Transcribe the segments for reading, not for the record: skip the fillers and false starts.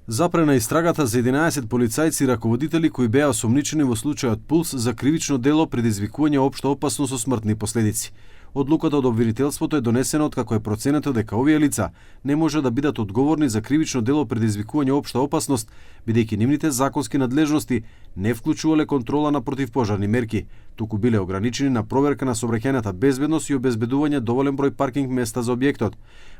Запрена истрагата за 11 полицајци и раководители кои беа осомничени во случајот Пулс за кривично дело предизвикување општа опасност со смртни последици. Одлуката од обвинителството е донесена откако е проценето дека овие лица не може да бидат одговорни за кривично дело предизвикување општа опасност, бидејќи нивните законски надлежности не вклучувале контрола на противпожарни мерки, туку биле ограничени на проверка на сообраќајната безбедност и обезбедување доволен број паркинг места за објектот.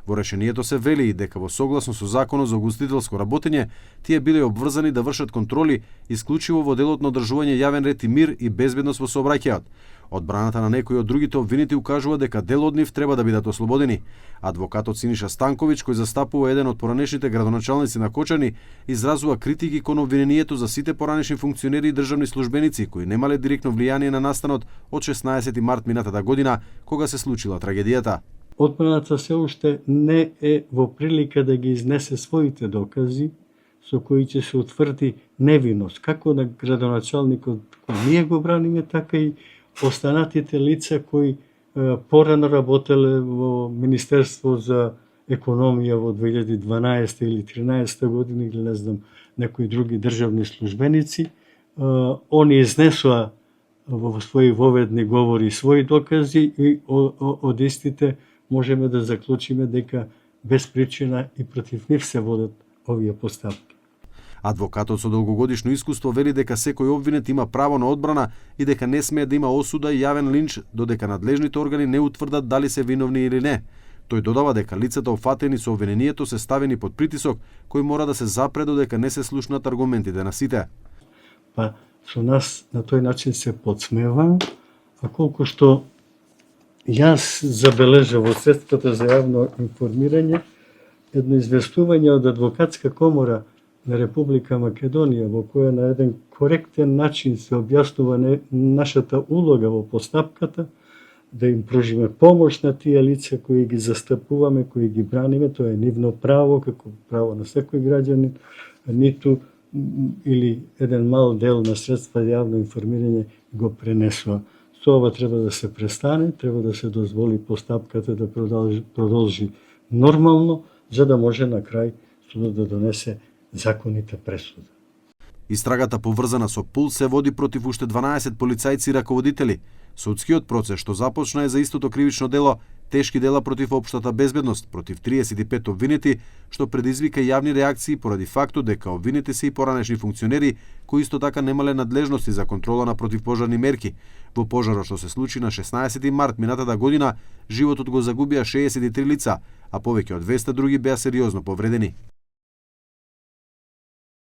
Во решението се вели и дека во согласно со законот за угостителско работење, тие биле обврзани да вршат контроли исклучиво во делот на одржување јавен ред и мир и безбедност во сообраќајот. Одбраната на некои од другите обвинети укажува дека дел од нив треба да бидат ослободени. Адвокатот Синиша Станковиќ, кој застапува еден од поранешните градоначалници на Кочани, изразува критики кон обвинението за сите поранешни функционери и државни службеници кои немале директно влијание на настанот од 16 март минатата година, кога се случила трагедијата. Одбраната се уште не е во прилика да ги изнесе своите докази со кои ќе се утврди невиност, како на градоначалникот кој ние го браниме, така и останатите лица кои порано работеле во Министерство за економија во 2012 или 2013 година или не знам, некои други државни службеници. Они изнесоа во своји воведни говори своји докази и од истите можеме да заклучиме дека без причина и против нив се водат овие постапки. Адвокатот со долгогодишно искуство вели дека секој обвинет има право на одбрана и дека не смее да има осуда и јавен линч додека надлежните органи не утврдат дали се виновни или не. Тој додава дека лицата офатени со обвинението се ставени под притисок кој мора да се запре додека не се слушнат аргументите на сите. Па со нас на тој начин се подсмева, а колку што јас забележа во средствата за јавно информирање едно известување од Адвокатска комора на Република Македонија, во која на еден коректен начин се објаснува нашата улога во постапката, да им пружиме помош на тие лица кои ги застапуваме, кои ги браниме, тоа е нивно право, како право на секој граѓанин, ниту или еден мал дел на средства за јавно информирање го пренесува. Со ова треба да се престане, треба да се дозволи постапката да продолжи нормално, за да може на крај судот да донесе законите пресуди. Истрагата поврзана со Пулс се води против уште 12 полицајци и раководители. Судскиот процес што започна е за истото кривично дело, тешки дела против општата безбедност, против 35 обвинети, што предизвика јавни реакции поради фактот дека обвинети се и поранешни функционери кои исто така немале надлежности за контрола на противпожарни мерки. Во пожарот што се случи на 16 март минатата година, животот го загубија 63 лица, а повеќе од 200 други беа сериозно повредени.